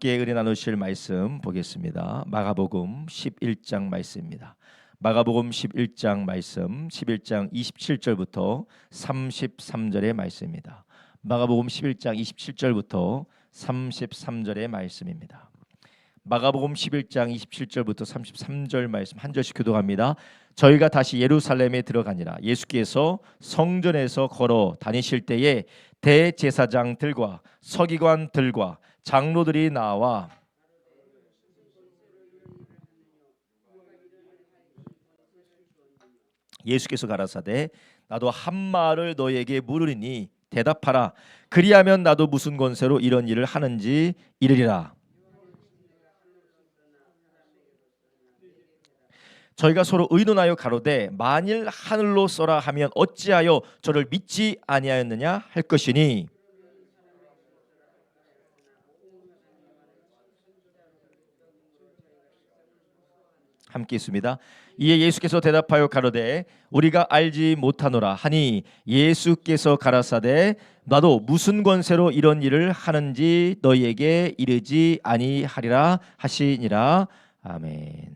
함께 은혜 나누실 말씀 보겠습니다. 마가복음 11장 말씀입니다. 마가복음 11장 말씀 11장 27절부터 33절의 말씀입니다. 마가복음 11장 27절부터 33절의 말씀입니다. 마가복음 11장 27절부터 33절 말씀 한 절씩 교독합니다. 저희가 다시 예루살렘에 들어가니라. 예수께서 성전에서 걸어 다니실 때에 대제사장들과 서기관들과 장로들이 나와 예수께서 가라사대 나도 한 말을 너에게 물으리니 대답하라. 그리하면 나도 무슨 권세로 이런 일을 하는지 이르리라. 저희가 서로 의논하여 가로되 만일 하늘로 쏘라 하면 어찌하여 저를 믿지 아니하였느냐 할 것이니 함께 있습니다. 이에 예수께서 대답하여 가로되 우리가 알지 못하노라 하니 예수께서 가라사대 나도 무슨 권세로 이런 일을 하는지 너희에게 이르지 아니하리라 하시니라. 아멘.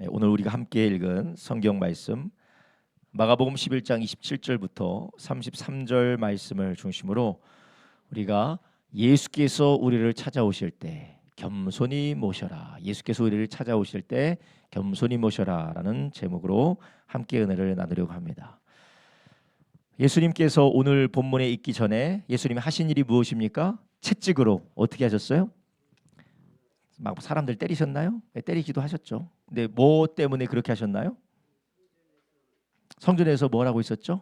오늘 우리가 함께 읽은 성경 말씀 마가복음 11장 27절부터 33절 말씀을 중심으로 우리가 예수께서 우리를 찾아오실 때 겸손히 모셔라. 예수께서 우리를 찾아오실 때 겸손히 모셔라라는 제목으로 함께 은혜를 나누려고 합니다. 예수님께서 오늘 본문에 있기 전에 예수님이 하신 일이 무엇입니까? 채찍으로 어떻게 하셨어요? 막 사람들 때리셨나요? 네, 때리기도 하셨죠. 근데 뭐 때문에 그렇게 하셨나요? 성전에서 뭘 하고 있었죠?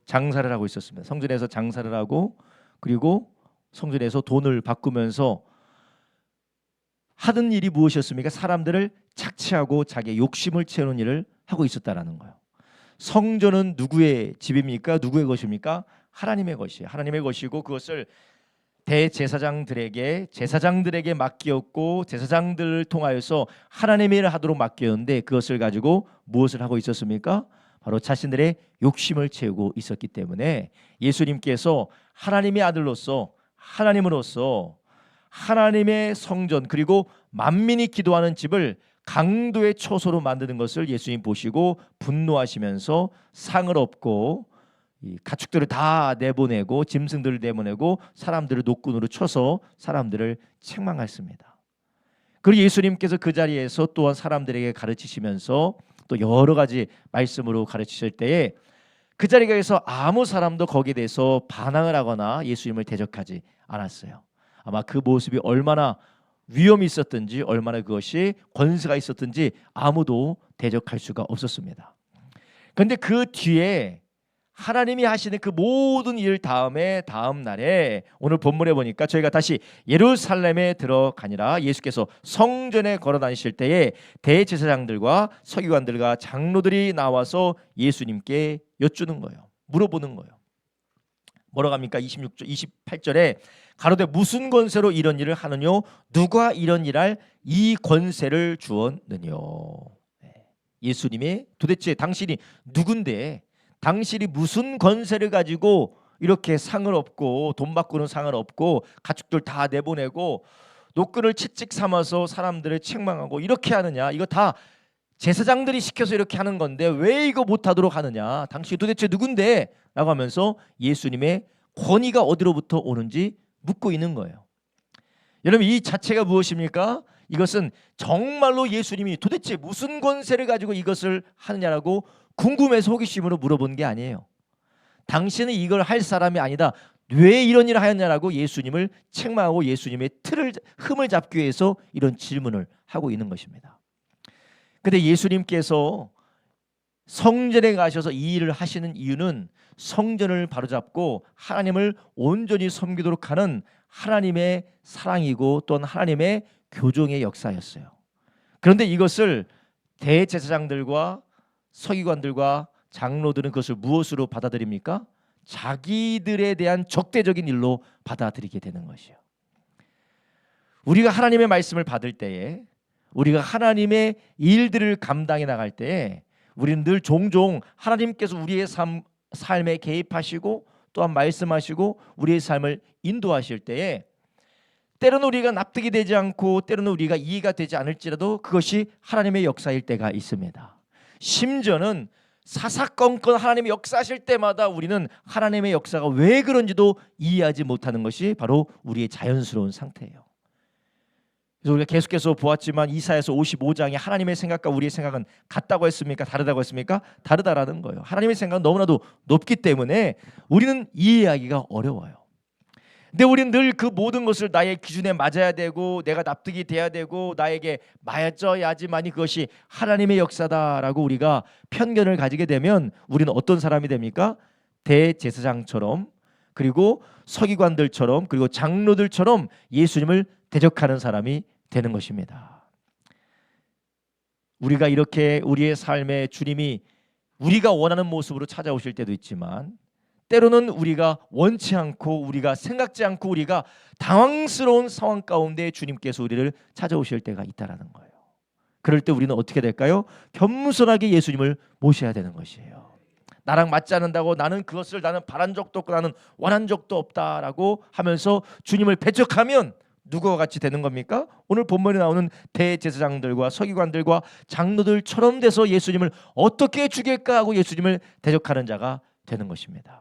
장사를 하고 있었습니다. 성전에서 장사를 하고 그리고 성전에서 돈을 바꾸면서 하던 일이 무엇이었습니까? 사람들을 착취하고 자기의 욕심을 채우는 일을 하고 있었다라는 거예요. 성전은 누구의 집입니까? 누구의 것입니까? 하나님의 것이에요. 하나님의 것이고 그것을 대제사장들에게 맡겼고 제사장들을 통하여서 하나님의 일을 하도록 맡겼는데 그것을 가지고 무엇을 하고 있었습니까? 바로 자신들의 욕심을 채우고 있었기 때문에 예수님께서 하나님의 아들로서 하나님으로서 하나님의 성전 그리고 만민이 기도하는 집을 강도의 처소로 만드는 것을 예수님 보시고 분노하시면서 상을 얻고 이 가축들을 다 내보내고 짐승들을 내보내고 사람들을 노끈으로 쳐서 사람들을 책망했습니다. 그리고 예수님께서 그 자리에서 또한 사람들에게 가르치시면서 또 여러 가지 말씀으로 가르치실 때에 그 자리에서 아무 사람도 거기에 대해서 반항을 하거나 예수님을 대적하지 않았어요. 아마 그 모습이 얼마나 위험이 있었든지 얼마나 그것이 권세가 있었든지 아무도 대적할 수가 없었습니다. 그런데 그 뒤에 하나님이 하시는 그 모든 일 다음 날에 오늘 본문에 보니까 저희가 다시 예루살렘에 들어가니라. 예수께서 성전에 걸어 다니실 때에 대제사장들과 서기관들과 장로들이 나와서 예수님께 여쭈는 거예요. 물어보는 거예요. 뭐라고 합니까? 28절에 가로되 무슨 권세로 이런 일을 하느뇨? 누가 이런 일할 이 권세를 주었느뇨? 예수님이 도대체 당신이 누군데 당신이 무슨 권세를 가지고 이렇게 상을 얻고 돈 바꾸는 상을 얻고 가축들 다 내보내고 노끈을 채찍 삼아서 사람들을 책망하고 이렇게 하느냐? 이거 다 제사장들이 시켜서 이렇게 하는 건데 왜 이거 못하도록 하느냐? 당신이 도대체 누군데? 라고 하면서 예수님의 권위가 어디로부터 오는지 묻고 있는 거예요. 여러분 이 자체가 무엇입니까? 이것은 정말로 예수님이 도대체 무슨 권세를 가지고 이것을 하느냐라고 궁금해서 호기심으로 물어본 게 아니에요. 당신은 이걸 할 사람이 아니다. 왜 이런 일을 하였냐라고 예수님을 책망하고 예수님의 흠을 잡기 위해서 이런 질문을 하고 있는 것입니다. 그런데 예수님께서 성전에 가셔서 이 일을 하시는 이유는 성전을 바로잡고 하나님을 온전히 섬기도록 하는 하나님의 사랑이고 또한 하나님의 교종의 역사였어요. 그런데 이것을 대제사장들과 서기관들과 장로들은 그것을 무엇으로 받아들입니까? 자기들에 대한 적대적인 일로 받아들이게 되는 것이에요. 우리가 하나님의 말씀을 받을 때에 우리가 하나님의 일들을 감당해 나갈 때에 우리는 늘 종종 하나님께서 우리의 삶에 개입하시고 또한 말씀하시고 우리의 삶을 인도하실 때에 때로는 우리가 납득이 되지 않고 때로는 우리가 이해가 되지 않을지라도 그것이 하나님의 역사일 때가 있습니다. 심지어는 사사건건 하나님이 역사하실 때마다 우리는 하나님의 역사가 왜 그런지도 이해하지 못하는 것이 바로 우리의 자연스러운 상태예요. 그래서 우리가 계속해서 보았지만 이사야서 55장에 하나님의 생각과 우리의 생각은 같다고 했습니까? 다르다고 했습니까? 다르다라는 거예요. 하나님의 생각은 너무나도 높기 때문에 우리는 이해하기가 어려워요. 근데 우리는 늘 그 모든 것을 나의 기준에 맞아야 되고 내가 납득이 돼야 되고 나에게 맞아야지만이 그것이 하나님의 역사다라고 우리가 편견을 가지게 되면 우리는 어떤 사람이 됩니까? 대제사장처럼, 그리고 서기관들처럼, 그리고 장로들처럼 예수님을 대적하는 사람이 되는 것입니다. 우리가 이렇게 우리의 삶에 주님이 우리가 원하는 모습으로 찾아오실 때도 있지만 때로는 우리가 원치 않고 우리가 생각지 않고 우리가 당황스러운 상황 가운데 주님께서 우리를 찾아오실 때가 있다라는 거예요. 그럴 때 우리는 어떻게 될까요? 겸손하게 예수님을 모셔야 되는 것이에요. 나랑 맞지 않는다고 나는 바란 적도 없고 나는 원한 적도 없다라고 하면서 주님을 배척하면 누구와 같이 되는 겁니까? 오늘 본문에 나오는 대제사장들과 서기관들과 장로들처럼 돼서 예수님을 어떻게 죽일까 하고 예수님을 대적하는 자가 되는 것입니다.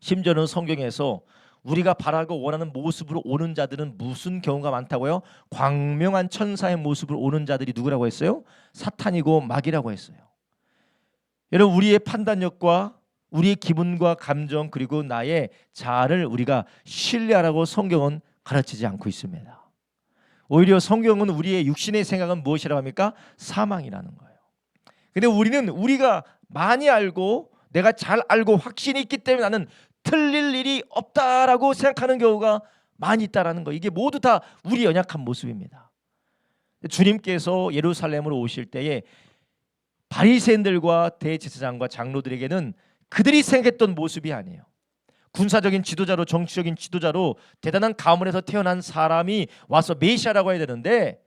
심지어는 성경에서 우리가 바라고 원하는 모습으로 오는 자들은 무슨 경우가 많다고요? 광명한 천사의 모습으로 오는 자들이 누구라고 했어요? 사탄이고 마귀라고 했어요. 여러분, 우리의 판단력과 우리의 기분과 감정 그리고 나의 자아를 우리가 신뢰하라고 성경은 가르치지 않고 있습니다. 오히려 성경은 우리의 육신의 생각은 무엇이라고 합니까? 사망이라는 거예요. 근데 우리가 많이 알고 내가 잘 알고 확신이 있기 때문에 나는 틀릴 일이 없다라고 생각하는 경우가 많이 있다라는 거. 이게 모두 다 우리 연약한 모습입니다. 주님께서 예루살렘으로 오실 때에 바리새인들과 대제사장과 장로들에게는 그들이 생각했던 모습이 아니에요. 군사적인 지도자로, 정치적인 지도자로 대단한 가문에서 태어난 사람이 와서 메시아라고 해야 되는데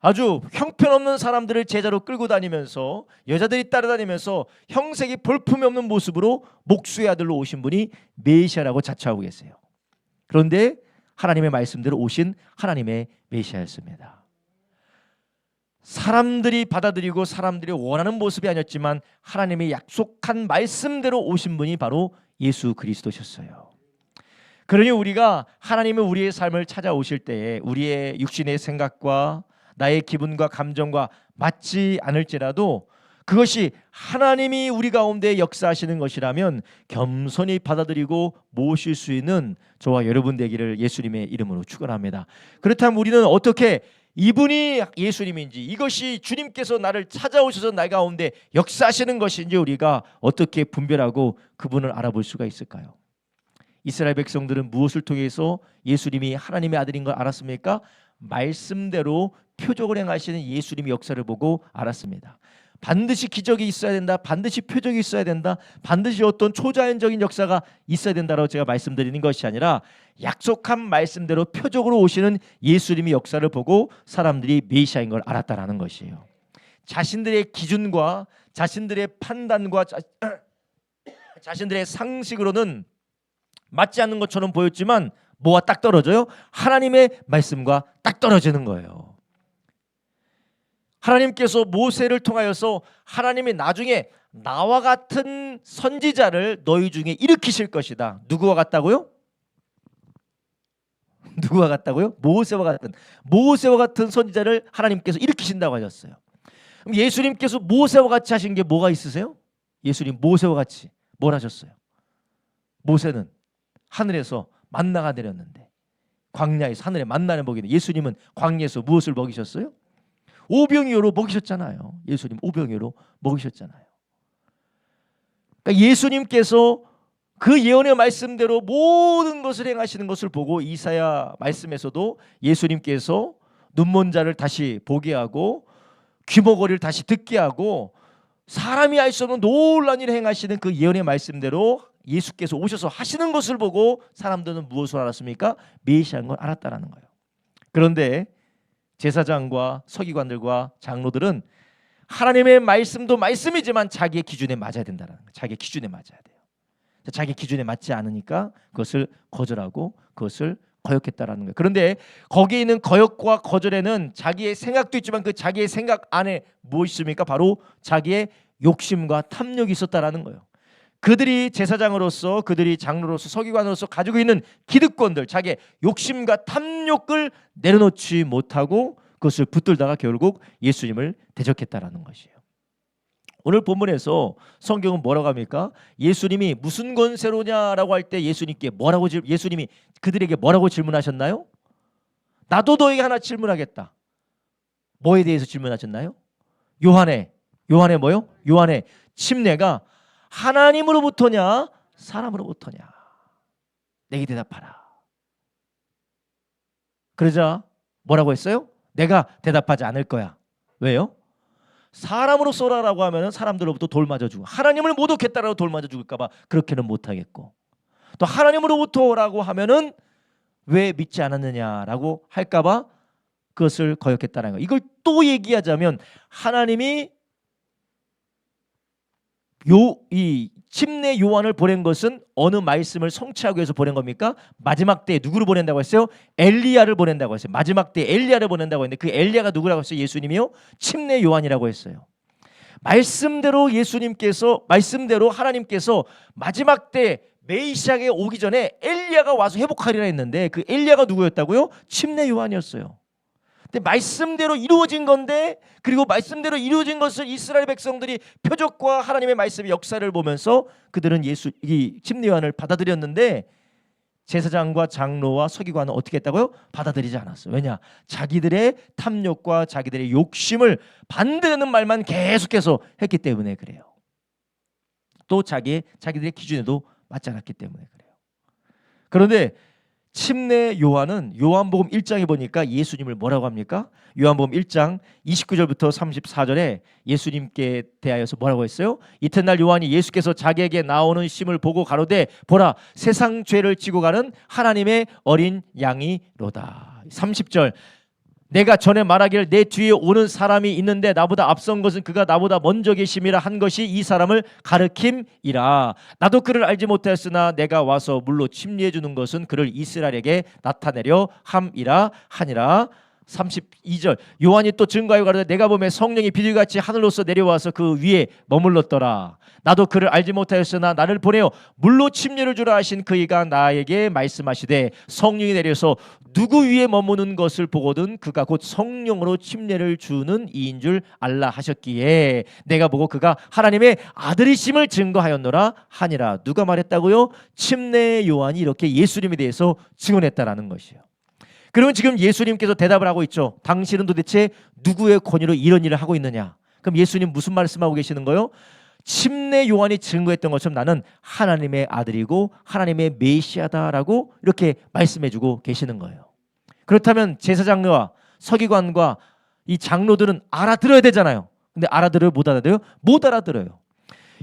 아주 형편없는 사람들을 제자로 끌고 다니면서 여자들이 따라다니면서 형색이 볼품이 없는 모습으로 목수의 아들로 오신 분이 메시아라고 자처하고 계세요. 그런데 하나님의 말씀대로 오신 하나님의 메시아였습니다. 사람들이 받아들이고 사람들이 원하는 모습이 아니었지만 하나님의 약속한 말씀대로 오신 분이 바로 예수 그리스도셨어요. 그러니 우리가 하나님은 우리의 삶을 찾아오실 때에 우리의 육신의 생각과 나의 기분과 감정과 맞지 않을지라도 그것이 하나님이 우리 가운데 역사하시는 것이라면 겸손히 받아들이고 모실 수 있는 저와 여러분 되기를 예수님의 이름으로 축원합니다. 그렇다면 우리는 어떻게 이분이 예수님인지, 이것이 주님께서 나를 찾아오셔서 나 가운데 역사하시는 것인지 우리가 어떻게 분별하고 그분을 알아볼 수가 있을까요? 이스라엘 백성들은 무엇을 통해서 예수님이 하나님의 아들인 걸 알았습니까? 말씀대로 표적을 행하시는 예수님의 역사를 보고 알았습니다. 반드시 기적이 있어야 된다, 반드시 표적이 있어야 된다, 반드시 어떤 초자연적인 역사가 있어야 된다라고 제가 말씀드리는 것이 아니라 약속한 말씀대로 표적으로 오시는 예수님의 역사를 보고 사람들이 메시아인 걸 알았다라는 것이에요. 자신들의 기준과 자신들의 판단과 자신들의 상식으로는 맞지 않는 것처럼 보였지만 뭐와 딱 떨어져요? 하나님의 말씀과 딱 떨어지는 거예요. 하나님께서 모세를 통하여서 하나님이 나중에 나와 같은 선지자를 너희 중에 일으키실 것이다. 누구와 같다고요? 누구와 같다고요? 모세와 같은 선지자를 하나님께서 일으키신다고 하셨어요. 그럼 예수님께서 모세와 같이 하신 게 뭐가 있으세요? 예수님 모세와 같이 뭘 하셨어요? 모세는 하늘에서 만나가 내렸는데 광야에서 하늘에 만나를 먹이는, 예수님은 광야에서 무엇을 먹이셨어요? 오병이어로 먹이셨잖아요. 예수님 오병이어로 먹이셨잖아요. 그러니까 예수님께서 그 예언의 말씀대로 모든 것을 행하시는 것을 보고 이사야 말씀에서도 예수님께서 눈먼 자를 다시 보게 하고 귀머거리를 다시 듣게 하고 사람이 알 수 없는 놀라운 일을 행하시는 그 예언의 말씀대로 예수께서 오셔서 하시는 것을 보고 사람들은 무엇을 알았습니까? 메시아인 걸 알았다라는 거예요. 그런데 제사장과 서기관들과 장로들은 하나님의 말씀도 말씀이지만 자기의 기준에 맞아야 된다는 거예요. 자기의 기준에 맞아야 돼요. 자기 기준에 맞지 않으니까 그것을 거절하고 그것을 거역했다라는 거예요. 그런데 거기에 있는 거역과 거절에는 자기의 생각도 있지만 그 자기의 생각 안에 무엇이 있습니까? 바로 자기의 욕심과 탐욕이 있었다라는 거예요. 그들이 제사장으로서, 그들이 장로로서, 서기관으로서 가지고 있는 기득권들, 자기의 욕심과 탐욕을 내려놓지 못하고 그것을 붙들다가 결국 예수님을 대적했다라는 것이에요. 오늘 본문에서 성경은 뭐라고 합니까? 예수님이 무슨 권세로냐라고 할 때 예수님이 그들에게 뭐라고 질문하셨나요? 나도 너에게 하나 질문하겠다. 뭐에 대해서 질문하셨나요? 요한의 뭐요? 요한의 침례가 하나님으로부터냐 사람으로부터냐? 내게 대답하라. 그러자 뭐라고 했어요? 내가 대답하지 않을 거야. 왜요? 사람으로 쏘라라고 하면 사람들로부터 돌 맞아 주고, 하나님을 모독했다라고 돌 맞아 죽을까 봐 그렇게는 못 하겠고, 또 하나님으로부터라고 하면은 왜 믿지 않았느냐라고 할까 봐 그것을 거역했다는 거. 이걸 또 얘기하자면 하나님이 이 침례 요한을 보낸 것은 어느 말씀을 성취하기 위해서 보낸 겁니까? 마지막 때에 누구를 보낸다고 했어요? 엘리야를 보낸다고 했어요. 마지막 때에 엘리야를 보낸다고 했는데 그 엘리야가 누구라고 했어요? 예수님이요? 침례 요한이라고 했어요. 말씀대로 하나님께서 마지막 때 메시아가 오기 전에 엘리야가 와서 회복하리라 했는데 그 엘리야가 누구였다고요? 침례 요한이었어요. 근데 말씀대로 이루어진 건데, 그리고 말씀대로 이루어진 것을 이스라엘 백성들이 표적과 하나님의 말씀의 역사를 보면서 그들은 이 침례 요한을 받아들였는데 제사장과 장로와 서기관은 어떻게 했다고요? 받아들이지 않았어요. 왜냐? 자기들의 탐욕과 자기들의 욕심을 반대하는 말만 계속해서 했기 때문에 그래요. 또 자기들의 기준에도 맞지 않았기 때문에 그래요. 그런데 침례 요한은 요한복음 1장에 보니까 예수님을 뭐라고 합니까? 요한복음 1장 29절부터 34절에 예수님께 대하여서 뭐라고 했어요? 이튿날 요한이 예수께서 자기에게 나오는 심을 보고 가로되 보라 세상 죄를 지고 가는 하나님의 어린 양이로다. 30절 내가 전에 말하기를 내 뒤에 오는 사람이 있는데 나보다 앞선 것은 그가 나보다 먼저 계심이라 한 것이 이 사람을 가르킴이라. 나도 그를 알지 못하였으나 내가 와서 물로 침례해 주는 것은 그를 이스라엘에게 나타내려 함이라 하니라. 32절 요한이 또 증거하여 가로되 내가 보매 성령이 비둘기같이 하늘로서 내려와서 그 위에 머물렀더라. 나도 그를 알지 못하였으나 나를 보내어 물로 침례를 주라 하신 그이가 나에게 말씀하시되 성령이 내려서 누구 위에 머무는 것을 보거든 그가 곧 성령으로 침례를 주는 이인 줄 알라 하셨기에 내가 보고 그가 하나님의 아들이심을 증거하였노라 하니라. 누가 말했다고요? 침례 요한이 이렇게 예수님에 대해서 증언했다라는 것이에요. 그러면 지금 예수님께서 대답을 하고 있죠. 당신은 도대체 누구의 권위로 이런 일을 하고 있느냐? 그럼 예수님 무슨 말씀하고 계시는 거예요? 침례 요한이 증거했던 것처럼 나는 하나님의 아들이고 하나님의 메시아다라고 이렇게 말씀해주고 계시는 거예요. 그렇다면 제사장과 서기관과 이 장로들은 알아들어야 되잖아요. 근데 알아들어요? 못 알아들어요? 못 알아들어요.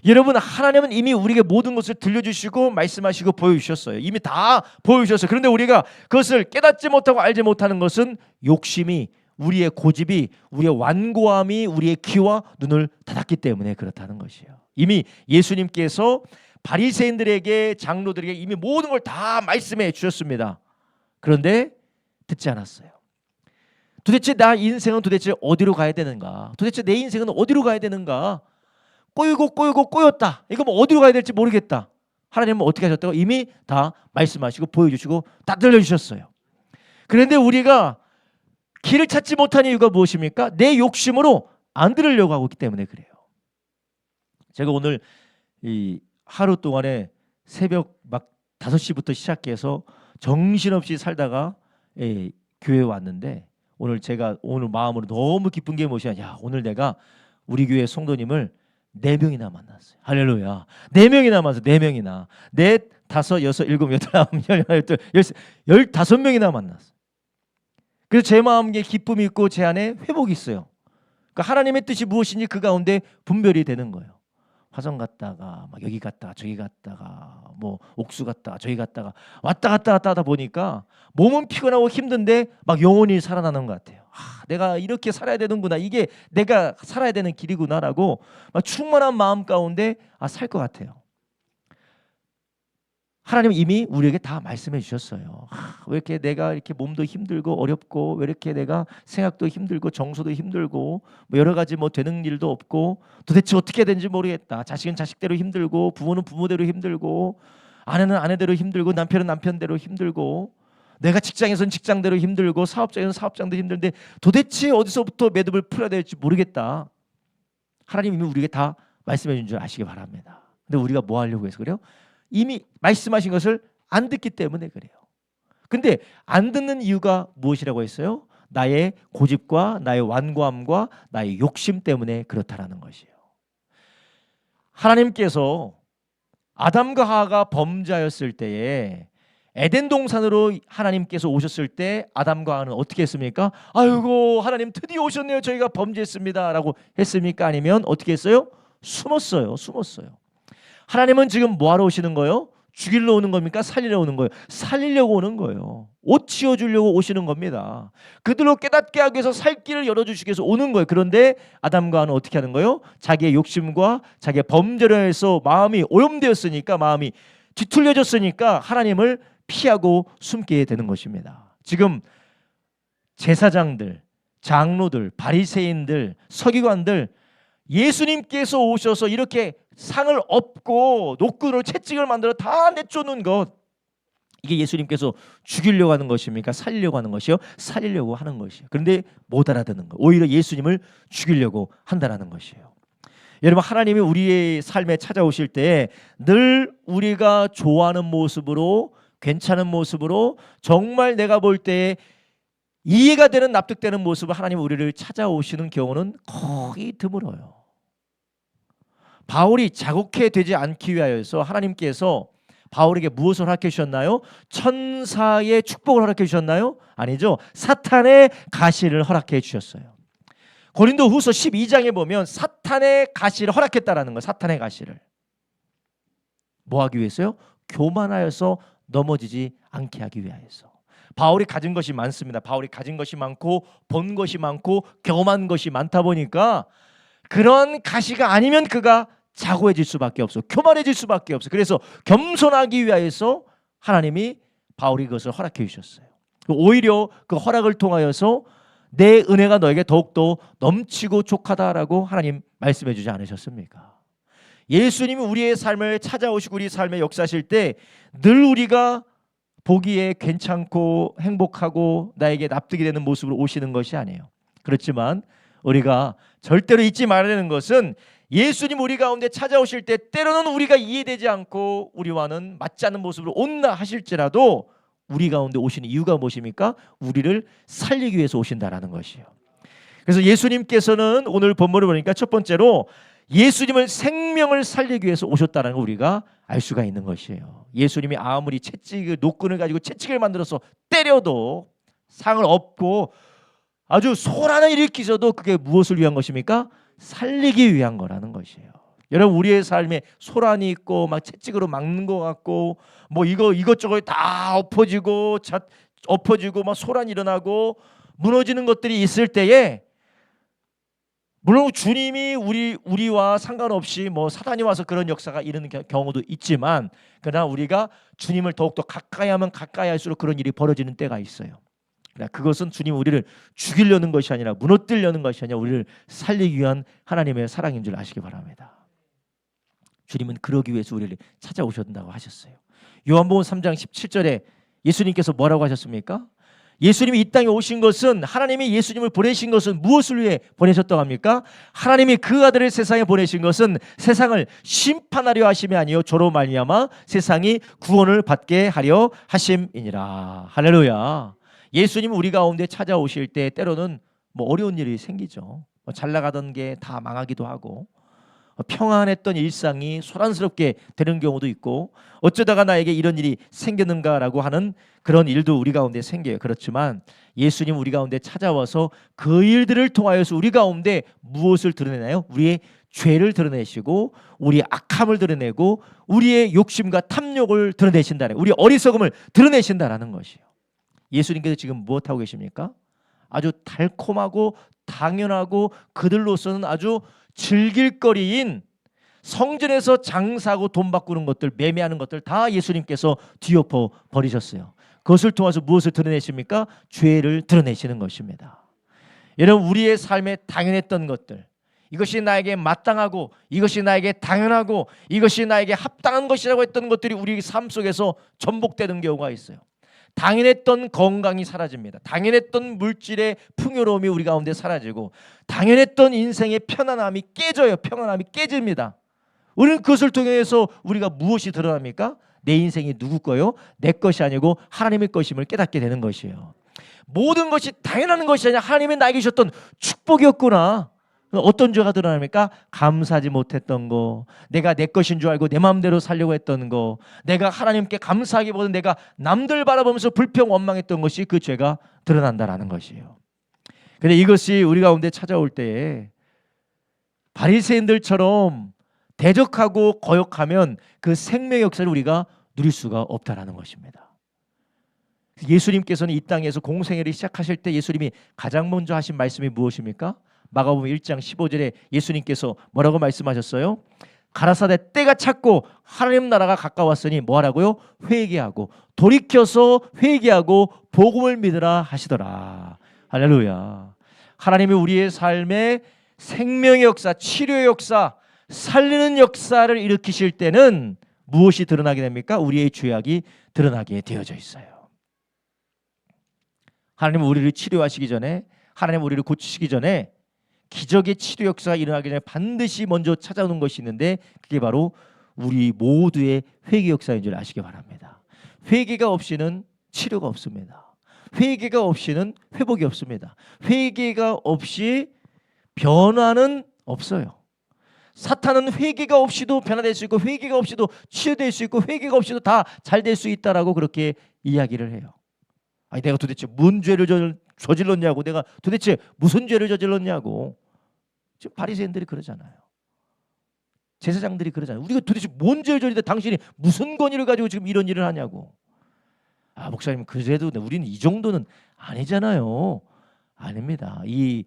여러분, 하나님은 이미 우리에게 모든 것을 들려주시고 말씀하시고 보여주셨어요. 이미 다 보여주셨어요. 그런데 우리가 그것을 깨닫지 못하고 알지 못하는 것은 욕심이, 우리의 고집이, 우리의 완고함이 우리의 귀와 눈을 닫았기 때문에 그렇다는 것이에요. 이미 예수님께서 바리새인들에게, 장로들에게 이미 모든 걸 다 말씀해 주셨습니다. 그런데 듣지 않았어요. 도대체 나 인생은 도대체 어디로 가야 되는가? 도대체 내 인생은 어디로 가야 되는가? 꼬였다. 이거 뭐 어디로 가야 될지 모르겠다. 하나님은 어떻게 하셨다고? 이미 다 말씀하시고 보여주시고 다 들려주셨어요. 그런데 우리가 길을 찾지 못한 이유가 무엇입니까? 내 욕심으로 안 들으려고 하고 있기 때문에 그래요. 제가 오늘 이 하루 동안에 새벽 막 5시부터 시작해서 정신없이 살다가 교회에 왔는데 오늘 마음으로 너무 기쁜 게 무엇이냐? 오늘 내가 우리 교회 성도님을 4명이나 만났어요. 할렐루야. 4명이나 만났어요. 4명이나. 4, 5, 6, 7, 8, 9, 10, 15명이나 만났어요. 그래서 제 마음에 기쁨이 있고 제 안에 회복이 있어요. 그러니까 하나님의 뜻이 무엇인지 그 가운데 분별이 되는 거예요. 화성 갔다가 막 여기 갔다가 저기 갔다가 뭐 옥수 갔다가 저기 갔다가 왔다 갔다 하다 보니까 몸은 피곤하고 힘든데 막 영혼이 살아나는 것 같아요. 내가 이렇게 살아야 되는구나. 이게 내가 살아야 되는 길이구나라고 막 충만한 마음 가운데 살 것 같아요. 하나님 이미 우리에게 다 말씀해 주셨어요. 왜 이렇게 내가 이렇게 몸도 힘들고 어렵고, 왜 이렇게 내가 생각도 힘들고 정서도 힘들고, 뭐 여러 가지 뭐 되는 일도 없고, 도대체 어떻게 되는지 모르겠다. 자식은 자식대로 힘들고, 부모는 부모대로 힘들고, 아내는 아내대로 힘들고, 남편은 남편대로 힘들고, 내가 직장에서는 직장대로 힘들고, 사업장에서는 사업장대로 힘든데 도대체 어디서부터 매듭을 풀어야 될지 모르겠다. 하나님 이미 우리에게 다 말씀해 준 줄 아시기 바랍니다. 근데 우리가 뭐 하려고 해서 그래요? 이미 말씀하신 것을 안 듣기 때문에 그래요. 근데 안 듣는 이유가 무엇이라고 했어요? 나의 고집과 나의 완고함과 나의 욕심 때문에 그렇다라는 것이에요. 하나님께서 아담과 하와가 범죄하였을 때에 에덴 동산으로 하나님께서 오셨을 때 아담과 하와는 어떻게 했습니까? 아이고 하나님 드디어 오셨네요. 저희가 범죄했습니다 라고 했습니까? 아니면 어떻게 했어요? 숨었어요. 하나님은 지금 뭐하러 오시는 거예요? 죽이러 오는 겁니까? 살리러 오는 거예요? 살리려고 오는 거예요. 옷 치워주려고 오시는 겁니다. 그들로 깨닫게 하기 위해서 살 길을 열어주시기 위해서 오는 거예요. 그런데 아담과 하와는 어떻게 하는 거예요? 자기의 욕심과 자기의 범죄로 해서 마음이 오염되었으니까, 마음이 뒤틀려졌으니까 하나님을 피하고 숨게 되는 것입니다. 지금 제사장들, 장로들, 바리새인들, 서기관들, 예수님께서 오셔서 이렇게 상을 엎고 노끈으로 채찍을 만들어 다 내쫓는 것, 이게 예수님께서 죽이려고 하는 것입니까? 살리려고 하는 것이요? 살리려고 하는 것이에요. 그런데 못 알아듣는 것, 오히려 예수님을 죽이려고 한다는 것이에요. 여러분, 하나님이 우리의 삶에 찾아오실 때 늘 우리가 좋아하는 모습으로, 괜찮은 모습으로, 정말 내가 볼 때 이해가 되는, 납득되는 모습으로 하나님 우리를 찾아오시는 경우는 거의 드물어요. 바울이 자국해 되지 않기 위하여서 하나님께서 바울에게 무엇을 허락해 주셨나요? 천사의 축복을 허락해 주셨나요? 아니죠. 사탄의 가시를 허락해 주셨어요. 고린도후서 12장에 보면 사탄의 가시를 허락했다라는 거예요. 사탄의 가시를 뭐 하기 위해서요? 교만하여서 넘어지지 않게 하기 위하여서. 바울이 가진 것이 많습니다. 바울이 가진 것이 많고 본 것이 많고 경험한 것이 많다 보니까 그런 가시가 아니면 그가 자고해질 수밖에 없어, 교만해질 수밖에 없어. 그래서 겸손하기 위하여서 하나님이 바울이 그것을 허락해 주셨어요. 오히려 그 허락을 통하여서 내 은혜가 너에게 더욱더 넘치고 족하다라고 하나님 말씀해 주지 않으셨습니까? 예수님이 우리의 삶을 찾아오시고 우리 삶에 역사하실 때 늘 우리가 보기에 괜찮고 행복하고 나에게 납득이 되는 모습으로 오시는 것이 아니에요. 그렇지만 우리가 절대로 잊지 말아야 하는 것은 예수님 우리 가운데 찾아오실 때 때로는 우리가 이해되지 않고 우리와는 맞지 않는 모습으로 온다 하실지라도 우리 가운데 오시는 이유가 무엇입니까? 우리를 살리기 위해서 오신다라는 것이에요. 그래서 예수님께서는 오늘 본문을 보니까 첫 번째로 예수님을 생명을 살리기 위해서 오셨다는 걸 우리가 알 수가 있는 것이에요. 예수님이 아무리 채찍을, 노끈을 가지고 채찍을 만들어서 때려도, 상을 엎고 아주 소란을 일으키셔도 그게 무엇을 위한 것입니까? 살리기 위한 거라는 것이에요. 여러분, 우리의 삶에 소란이 있고 막 채찍으로 막는 것 같고 뭐 이것저것 다 엎어지고 막 소란이 일어나고 무너지는 것들이 있을 때에, 물론 주님이 우리와 상관없이 뭐 사단이 와서 그런 역사가 일어나는 경우도 있지만, 그러나 우리가 주님을 더욱더 가까이 하면 가까이 할수록 그런 일이 벌어지는 때가 있어요. 그것은 주님 우리를 죽이려는 것이 아니라, 무너뜨리려는 것이 아니라 우리를 살리기 위한 하나님의 사랑인 줄 아시기 바랍니다. 주님은 그러기 위해서 우리를 찾아오셨다고 하셨어요. 요한복음 3장 17절에 예수님께서 뭐라고 하셨습니까? 예수님이 이 땅에 오신 것은, 하나님이 예수님을 보내신 것은 무엇을 위해 보내셨다고 합니까? 하나님이 그 아들을 세상에 보내신 것은 세상을 심판하려 하심이 아니요 저로 말미암아 세상이 구원을 받게 하려 하심이니라. 할렐루야. 예수님은 우리 가운데 찾아오실 때 때로는 뭐 어려운 일이 생기죠. 잘 나가던 게 다 망하기도 하고, 평안했던 일상이 소란스럽게 되는 경우도 있고, 어쩌다가 나에게 이런 일이 생겼는가라고 하는 그런 일도 우리 가운데 생겨요. 그렇지만 예수님 우리 가운데 찾아와서 그 일들을 통하여서 우리 가운데 무엇을 드러내나요? 우리의 죄를 드러내시고 우리의 악함을 드러내고 우리의 욕심과 탐욕을 드러내신다는, 우리의 어리석음을 드러내신다라는 것이에요. 예수님께서 지금 무엇하고 계십니까? 아주 달콤하고 당연하고 그들로서는 아주 즐길거리인 성전에서 장사하고 돈 바꾸는 것들, 매매하는 것들 다 예수님께서 뒤엎어 버리셨어요. 그것을 통해서 무엇을 드러내십니까? 죄를 드러내시는 것입니다. 여러분, 우리의 삶에 당연했던 것들, 이것이 나에게 마땅하고 이것이 나에게 당연하고 이것이 나에게 합당한 것이라고 했던 것들이 우리 삶 속에서 전복되는 경우가 있어요. 당연했던 건강이 사라집니다. 당연했던 물질의 풍요로움이 우리 가운데 사라지고 당연했던 인생의 편안함이 깨져요. 평안함이 깨집니다. 우리는 그것을 통해서 우리가 무엇이 드러납니까? 내 인생이 누구 거요? 내 것이 아니고 하나님의 것임을 깨닫게 되는 것이에요. 모든 것이 당연한 것이 아니라 하나님이 나에게 주셨던 축복이었구나. 어떤 죄가 드러납니까? 감사하지 못했던 거, 내가 내 것인 줄 알고 내 마음대로 살려고 했던 거, 내가 하나님께 감사하기보다 내가 남들 바라보면서 불평 원망했던 것이 그 죄가 드러난다라는 것이에요. 그런데 이것이 우리 가운데 찾아올 때에 바리새인들처럼 대적하고 거역하면 그 생명의 역사를 우리가 누릴 수가 없다라는 것입니다. 예수님께서는 이 땅에서 공생애를 시작하실 때 예수님이 가장 먼저 하신 말씀이 무엇입니까? 마가복음 1장 15절에 예수님께서 뭐라고 말씀하셨어요? 가라사대 때가 찼고 하나님 나라가 가까웠으니 뭐하라고요? 회개하고 돌이켜서 회개하고 복음을 믿으라 하시더라. 할렐루야. 하나님이 우리의 삶에 생명의 역사, 치료의 역사, 살리는 역사를 일으키실 때는 무엇이 드러나게 됩니까? 우리의 죄악이 드러나게 되어져 있어요. 하나님은 우리를 치료하시기 전에, 하나님은 우리를 고치시기 전에 기적의 치료 역사가 일어나기 전에 반드시 먼저 찾아오는 것이 있는데 그게 바로 우리 모두의 회개 역사인 줄 아시기 바랍니다. 회개가 없이는 치료가 없습니다. 회개가 없이는 회복이 없습니다. 회개가 없이 변화는 없어요. 사탄은 회개가 없이도 변화될 수 있고 회개가 없이도 치유될 수 있고 회개가 없이도 다 잘 될 수 있다라고 그렇게 이야기를 해요. 아니, 내가 도대체 뭔 죄를 저질렀냐고, 내가 도대체 무슨 죄를 저질렀냐고. 지금 바리새인들이 그러잖아요. 제사장들이 그러잖아요. 우리가 도대체 뭔 죄를 저질렀는데 당신이 무슨 권위를 가지고 지금 이런 일을 하냐고. 아, 목사님, 그래도 우리는 이 정도는 아니잖아요. 아닙니다. 이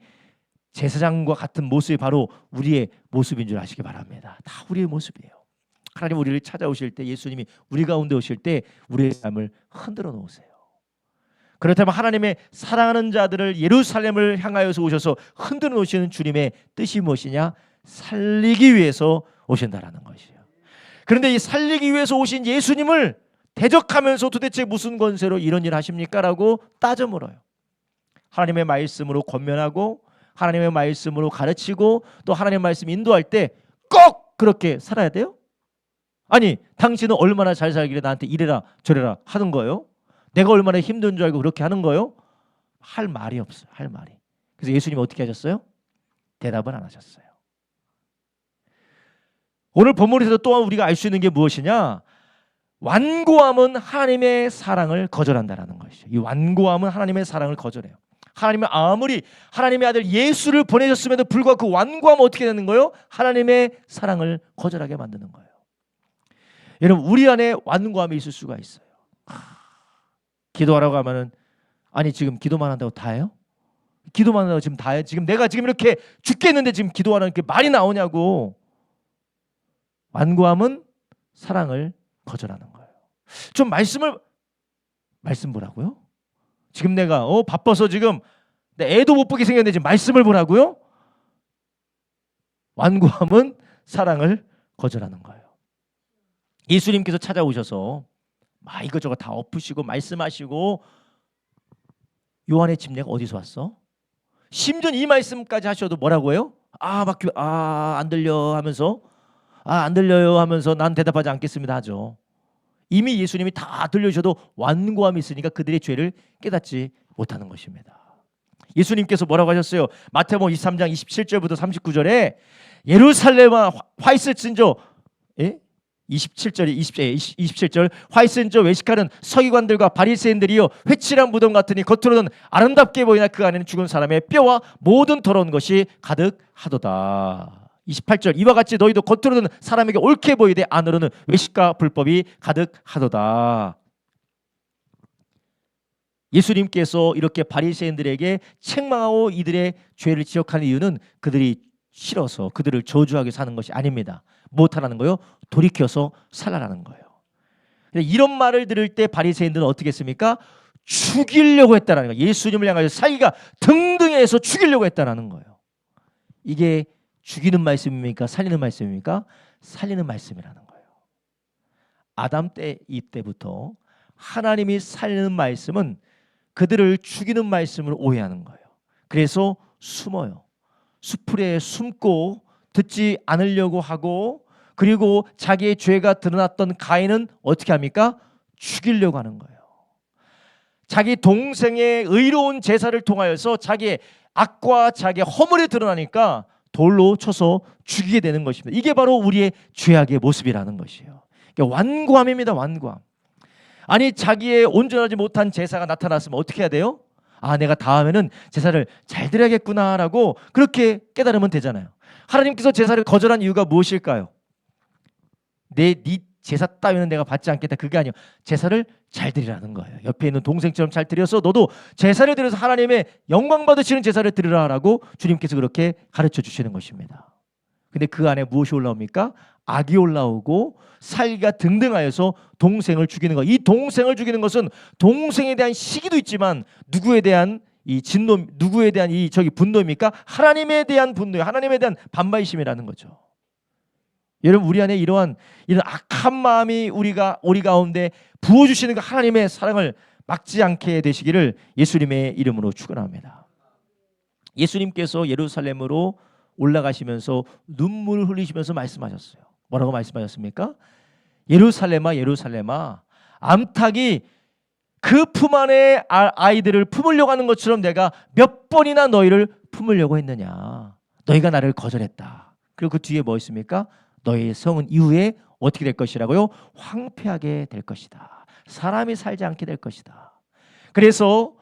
제사장과 같은 모습이 바로 우리의 모습인 줄 아시기 바랍니다. 다 우리의 모습이에요. 하나님 우리를 찾아오실 때, 예수님이 우리 가운데 오실 때 우리의 삶을 흔들어 놓으세요. 그렇다면 하나님의 사랑하는 자들을 예루살렘을 향하여서 오셔서 흔들어 놓으시는 주님의 뜻이 무엇이냐? 살리기 위해서 오신다라는 것이에요. 그런데 이 살리기 위해서 오신 예수님을 대적하면서 도대체 무슨 권세로 이런 일 하십니까? 라고 따져 물어요. 하나님의 말씀으로 권면하고 하나님의 말씀으로 가르치고 또 하나님의 말씀 인도할 때 꼭 그렇게 살아야 돼요? 아니, 당신은 얼마나 잘 살길래 나한테 이래라 저래라 하는 거예요? 내가 얼마나 힘든 줄 알고 그렇게 하는 거예요? 할 말이 없어요. 할 말이. 그래서 예수님이 어떻게 하셨어요? 대답을 안 하셨어요. 오늘 본문에서 또한 우리가 알 수 있는 게 무엇이냐? 완고함은 하나님의 사랑을 거절한다라는 것이죠. 이 완고함은 하나님의 사랑을 거절해요. 하나님은 아무리 하나님의 아들 예수를 보내셨음에도 불구하고 그 완고함은 어떻게 되는 거예요? 하나님의 사랑을 거절하게 만드는 거예요. 여러분, 우리 안에 완고함이 있을 수가 있어요. 기도하라고 하면은, 아니 지금 기도만 한다고 다예요? 기도만 한다고 지금 다예요? 지금 내가 지금 이렇게 죽겠는데 지금 기도하라는 게 말이 나오냐고. 완고함은 사랑을 거절하는 거예요. 좀 말씀 보라고요? 지금 내가 바빠서 지금 내 애도 못 보게 생겼는데 지금 말씀을 보라고요? 완고함은 사랑을 거절하는 거예요. 예수님께서 찾아오셔서 막 이것저것 다 엎으시고 말씀하시고, 요한의 집례가 어디서 왔어? 심지어 이 말씀까지 하셔도 뭐라고 해요? 안 들려 하면서, 안 들려요 하면서 난 대답하지 않겠습니다 하죠. 이미 예수님이 다 들려주셔도 완고함이 있으니까 그들의 죄를 깨닫지 못하는 것입니다. 예수님께서 뭐라고 하셨어요? 마태복음 23장 27절부터 39절에 예루살렘아 화이스진저 27절 화이스진저 외식하는 서기관들과 바리새인들이여, 회칠한 무덤 같으니 겉으로는 아름답게 보이나 그 안에는 죽은 사람의 뼈와 모든 더러운 것이 가득하도다. 28절 이와 같이 너희도 겉으로는 사람에게 옳게 보이되 안으로는 외식과 불법이 가득하도다. 예수님께서 이렇게 바리새인들에게 책망하고 이들의 죄를 지적하는 이유는 그들이 싫어서 그들을 저주하게 사는 것이 아닙니다. 못하라는 거요? 돌이켜서 살라라는 거예요. 이런 말을 들을 때 바리새인들은 어떻게 했습니까? 죽이려고 했다는 거예요. 예수님을 향하여 살기가 등등해서 죽이려고 했다는 거예요. 이게 죽이는 말씀입니까? 살리는 말씀입니까? 살리는 말씀이라는 거예요. 아담 때 이때부터 하나님이 살리는 말씀은 그들을 죽이는 말씀을 오해하는 거예요. 그래서 숨어요. 수풀에 숨고 듣지 않으려고 하고, 그리고 자기의 죄가 드러났던 가인은 어떻게 합니까? 죽이려고 하는 거예요. 자기 동생의 의로운 제사를 통하여서 자기의 악과 자기의 허물이 드러나니까 돌로 쳐서 죽이게 되는 것입니다. 이게 바로 우리의 죄악의 모습이라는 것이에요. 그러니까 완고함입니다. 완고함. 아니, 자기의 온전하지 못한 제사가 나타났으면 어떻게 해야 돼요? 아, 내가 다음에는 제사를 잘 드려야겠구나라고 그렇게 깨달으면 되잖아요. 하나님께서 제사를 거절한 이유가 무엇일까요? 네 제사 따위는 내가 받지 않겠다, 그게 아니에요. 제사를 잘 드리라는 거예요. 옆에 있는 동생처럼 잘 드려서 너도 제사를 드려서 하나님의 영광 받으시는 제사를 드리라라고 주님께서 그렇게 가르쳐 주시는 것입니다. 근데 그 안에 무엇이 올라옵니까? 악이 올라오고 살기가 등등하여서 동생을 죽이는 것. 이 동생을 죽이는 것은 동생에 대한 시기도 있지만 누구에 대한 이 진노, 누구에 대한 이 분노입니까? 하나님에 대한 분노예요. 하나님에 대한 반발심이라는 거죠. 여러분, 우리 안에 이런 악한 마음이 우리 가운데 부어주시는 그 하나님의 사랑을 막지 않게 되시기를 예수님의 이름으로 축원합니다. 예수님께서 예루살렘으로 올라가시면서 눈물을 흘리시면서 말씀하셨어요. 뭐라고 말씀하셨습니까? 예루살렘아, 예루살렘아, 암탉이 그 품 안에 아이들을 품으려고 하는 것처럼 내가 몇 번이나 너희를 품으려고 했느냐. 너희가 나를 거절했다. 그리고 그 뒤에 뭐 있습니까? 너희의 성은 이후에 어떻게 될 것이라고요? 황폐하게 될 것이다. 사람이 살지 않게 될 것이다. 그래서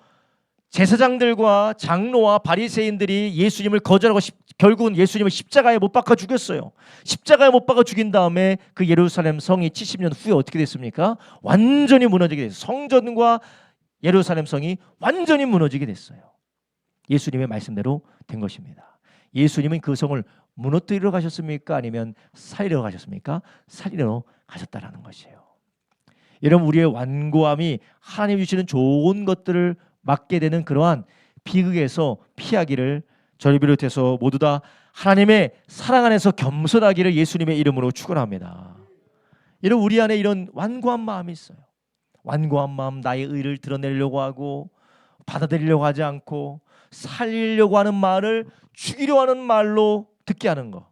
제사장들과 장로와 바리새인들이 예수님을 거절하고 결국은 예수님을 십자가에 못 박아 죽였어요. 십자가에 못 박아 죽인 다음에 그 예루살렘 성이 70년 후에 어떻게 됐습니까? 완전히 무너지게 됐어요. 성전과 예루살렘 성이 완전히 무너지게 됐어요. 예수님의 말씀대로 된 것입니다. 예수님은 그 성을 무너뜨리러 가셨습니까? 아니면 살리러 가셨습니까? 살리러 가셨다라는 것이에요. 여러분, 우리의 완고함이 하나님 주시는 좋은 것들을 맞게 되는 그러한 비극에서 피하기를 저를 비롯해서 모두 다 하나님의 사랑 안에서 겸손하기를 예수님의 이름으로 축원합니다. 여러분, 우리 안에 이런 완고한 마음이 있어요. 완고한 마음, 나의 의를 드러내려고 하고 받아들이려고 하지 않고 살리려고 하는 말을 죽이려 하는 말로 듣게 하는 거.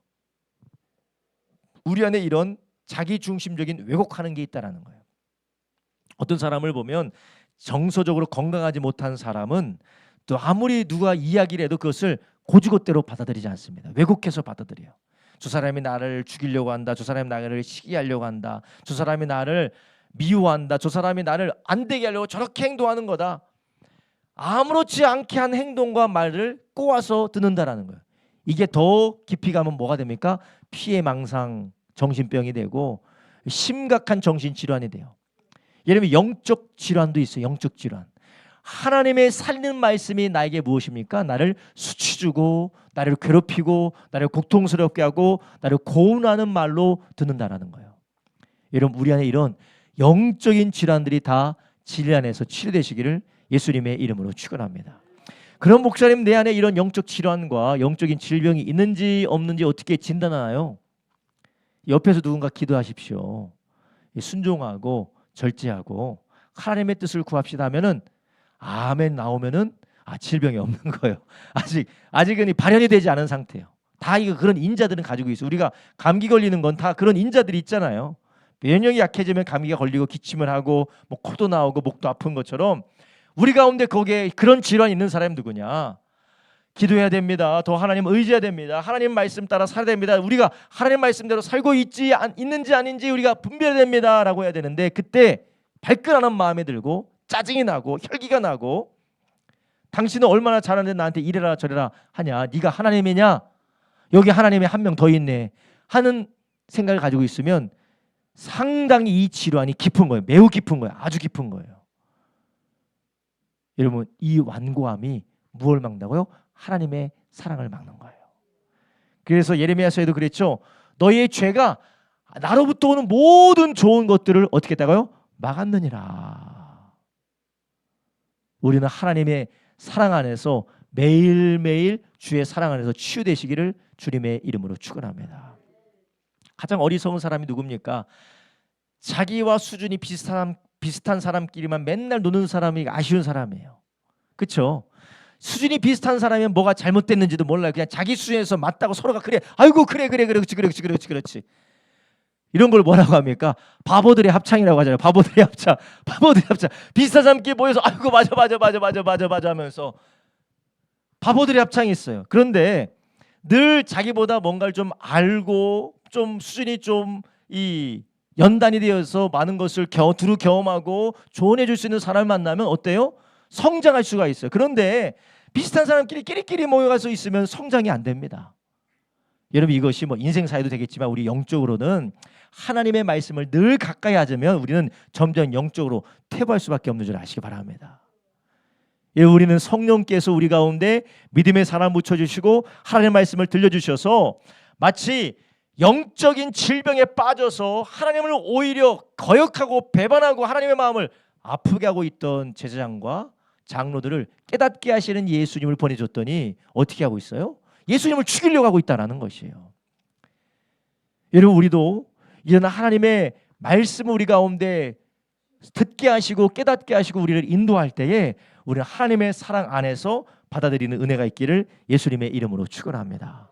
우리 안에 이런 자기중심적인 왜곡하는 게 있다는 거예요. 어떤 사람을 보면 정서적으로 건강하지 못한 사람은 또 아무리 누가 이야기를 해도 그것을 고지고대로 받아들이지 않습니다. 왜곡해서 받아들여요. 저 사람이 나를 죽이려고 한다. 저 사람이 나를 시기하려고 한다. 저 사람이 나를 미워한다. 저 사람이 나를 안 되게 하려고 저렇게 행동하는 거다. 아무렇지 않게 한 행동과 말을 꼬아서 듣는다라는 거예요. 이게 더 깊이 가면 뭐가 됩니까? 피해망상 정신병이 되고 심각한 정신질환이 돼요. 예를 들면 영적 질환도 있어요. 영적 질환. 하나님의 살리는 말씀이 나에게 무엇입니까? 나를 수치 주고 나를 괴롭히고 나를 고통스럽게 하고 나를 고운하는 말로 듣는다라는 거예요. 여러분, 우리 안에 이런 영적인 질환들이 다 진리 안에서 치료되시기를 예수님의 이름으로 축원합니다. 그럼 목사님, 내 안에 이런 영적 질환과 영적인 질병이 있는지 없는지 어떻게 진단하나요? 옆에서 누군가 기도하십시오. 순종하고 절제하고 하나님의 뜻을 구합시다 하면은 아멘 나오면은 질병이 없는 거예요. 아직은 발현이 되지 않은 상태예요. 다 이거 그런 인자들은 가지고 있어요. 우리가 감기 걸리는 건 다 그런 인자들이 있잖아요. 면역이 약해지면 감기가 걸리고 기침을 하고 뭐 코도 나오고 목도 아픈 것처럼 우리 가운데 거기에 그런 질환이 있는 사람이 누구냐? 기도해야 됩니다. 더 하나님 의지해야 됩니다. 하나님 말씀 따라 살아야 됩니다. 우리가 하나님 말씀대로 살고 있는지 아닌지 우리가 분별해야 됩니다라고 해야 되는데, 그때 발끈하는 마음이 들고 짜증이 나고 혈기가 나고 당신은 얼마나 잘하는데 나한테 이래라 저래라 하냐? 네가 하나님이냐? 여기 하나님이 한 명 더 있네 하는 생각을 가지고 있으면 상당히 이 질환이 깊은 거예요. 매우 깊은 거예요. 아주 깊은 거예요. 여러분, 이 완고함이 무엇을 막는다고요? 하나님의 사랑을 막는 거예요. 그래서 예레미야서에도 그랬죠. 너희의 죄가 나로부터 오는 모든 좋은 것들을 어떻게 했다고요? 막았느니라. 우리는 하나님의 사랑 안에서 매일매일 주의 사랑 안에서 치유되시기를 주님의 이름으로 축원합니다. 가장 어리석은 사람이 누굽니까? 자기와 수준이 비슷한 사람끼리만 맨날 노는 사람이 아쉬운 사람이에요. 그렇죠? 수준이 비슷한 사람이면 뭐가 잘못됐는지도 몰라요. 그냥 자기 수준에서 맞다고 서로가 그래, 아이고 그래 그렇지. 이런 걸 뭐라고 합니까? 바보들의 합창이라고 하잖아요. 바보들의 합창. 비슷한 사람끼리 모여서 아이고 맞아 하면서 바보들의 합창이 있어요. 그런데 늘 자기보다 뭔가를 좀 알고 좀 수준이 좀 이 연단이 되어서 많은 것을 두루 경험하고 조언해 줄 수 있는 사람을 만나면 어때요? 성장할 수가 있어요. 그런데 비슷한 사람끼리 끼리끼리 모여가서 있으면 성장이 안 됩니다. 여러분, 이것이 뭐 인생 사회도 되겠지만 우리 영적으로는 하나님의 말씀을 늘 가까이 하자면 우리는 점점 영적으로 퇴보할 수밖에 없는 줄 아시기 바랍니다. 예, 우리는 성령께서 우리 가운데 믿음의 사람 묻혀주시고 하나님의 말씀을 들려주셔서 마치 영적인 질병에 빠져서 하나님을 오히려 거역하고 배반하고 하나님의 마음을 아프게 하고 있던 제사장과 장로들을 깨닫게 하시는 예수님을 보내줬더니 어떻게 하고 있어요? 예수님을 죽이려고 하고 있다는 것이에요. 여러분, 우리도 이런 하나님의 말씀을 우리 가운데 듣게 하시고 깨닫게 하시고 우리를 인도할 때에 우리는 하나님의 사랑 안에서 받아들이는 은혜가 있기를 예수님의 이름으로 축원합니다.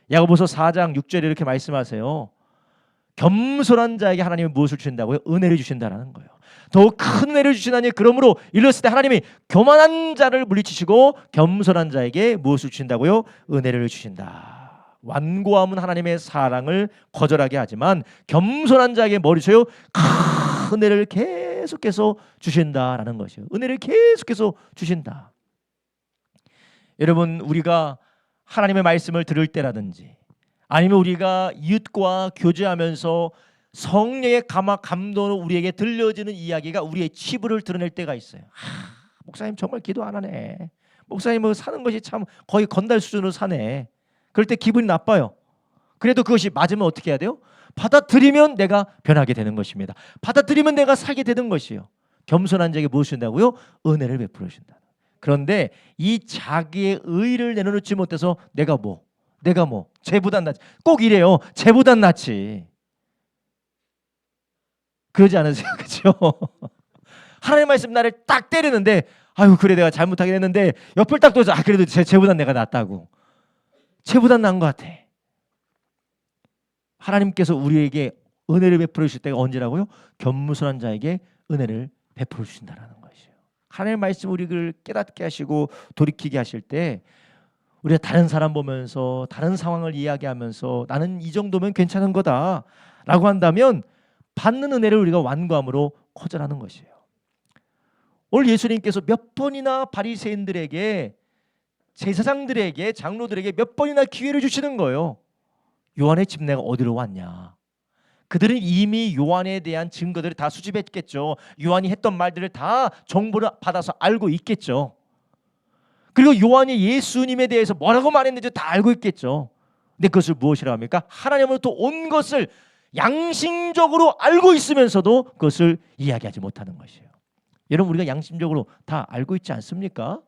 야고보서 4장 6절에 이렇게 말씀하세요. 겸손한 자에게 하나님은 무엇을 주신다고요? 은혜를 주신다라는 거예요. 더욱 큰 은혜를 주시나니 그러므로 이르렀을 때 하나님이 교만한 자를 물리치시고 겸손한 자에게 무엇을 주신다고요? 은혜를 주신다. 완고함은 하나님의 사랑을 거절하게 하지만 겸손한 자에게 뭘 주세요? 큰 은혜를 계속해서 주신다라는 것이에요. 은혜를 계속해서 주신다. 여러분, 우리가 하나님의 말씀을 들을 때라든지 아니면 우리가 이웃과 교제하면서 성령의 감동으로 우리에게 들려지는 이야기가 우리의 치부를 드러낼 때가 있어요. 목사님 정말 기도 안 하네. 목사님은 사는 것이 참 거의 건달 수준으로 사네. 그럴 때 기분이 나빠요. 그래도 그것이 맞으면 어떻게 해야 돼요? 받아들이면 내가 변하게 되는 것입니다. 받아들이면 내가 살게 되는 것이에요. 겸손한 자에게 무엇을 준다고요? 은혜를 베풀어 준다. 그런데 이 자기의 의를 내려놓지 못해서 내가 뭐 쟤보단 낫지. 꼭 이래요. 쟤보단 낫지. 그러지 않으세요? 그렇죠? 하나님의 말씀 나를 딱 때리는데 아유 그래 내가 잘못하긴 했는데 옆을 딱 돌아서 그래도 쟤보단 내가 낫다고. 쟤보단 나은 것 같아. 하나님께서 우리에게 은혜를 베풀어 주실 때가 언제라고요? 겸손한 자에게 은혜를 베풀어 주신다라는 것이에요. 하나님의 말씀 우리를 깨닫게 하시고 돌이키게 하실 때 우리가 다른 사람 보면서 다른 상황을 이야기하면서 나는 이 정도면 괜찮은 거다라고 한다면 받는 은혜를 우리가 완고함으로 거절하는 것이에요. 오늘 예수님께서 몇 번이나 바리새인들에게 제사장들에게 장로들에게 몇 번이나 기회를 주시는 거예요. 요한의 집내가 어디로 왔냐? 그들은 이미 요한에 대한 증거들을 다 수집했겠죠. 요한이 했던 말들을 다 정보를 받아서 알고 있겠죠. 그리고 요한이 예수님에 대해서 뭐라고 말했는지 다 알고 있겠죠. 근데 그것을 무엇이라고 합니까? 하나님으로부터 온 것을 양심적으로 알고 있으면서도 그것을 이야기하지 못하는 것이에요. 여러분, 우리가 양심적으로 다 알고 있지 않습니까?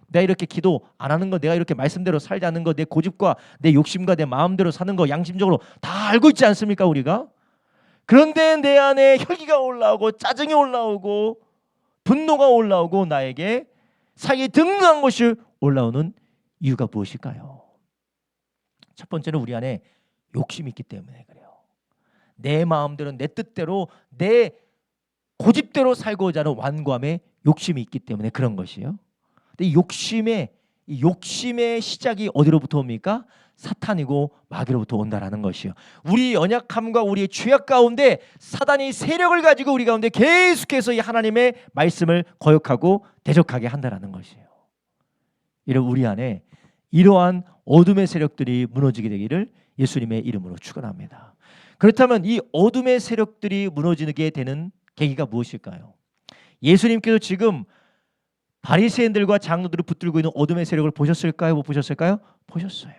내가 이렇게 기도 안 하는 거, 내가 이렇게 말씀대로 살지 않는 거, 내 고집과 내 욕심과 내 마음대로 사는 거 양심적으로 다 알고 있지 않습니까, 우리가? 그런데 내 안에 혈기가 올라오고 짜증이 올라오고 분노가 올라오고 나에게 사기에 등등한 것이 올라오는 이유가 무엇일까요? 첫 번째는 우리 안에 욕심이 있기 때문에 그래요. 내 마음대로 내 뜻대로 내 고집대로 살고자 하는 완고함에 욕심이 있기 때문에 그런 것이에요. 근데 이 욕심의 시작이 어디로부터 옵니까? 사탄이고 마귀로부터 온다라는 것이요. 우리 연약함과 우리의 죄악 가운데 사단이 세력을 가지고 우리 가운데 계속해서 이 하나님의 말씀을 거역하고 대적하게 한다라는 것이에요. 이런 우리 안에 이러한 어둠의 세력들이 무너지게 되기를 예수님의 이름으로 축원합니다. 그렇다면 이 어둠의 세력들이 무너지게 되는 계기가 무엇일까요? 예수님께서 지금 바리새인들과 장로들을 붙들고 있는 어둠의 세력을 보셨을까요? 못 보셨을까요? 보셨어요.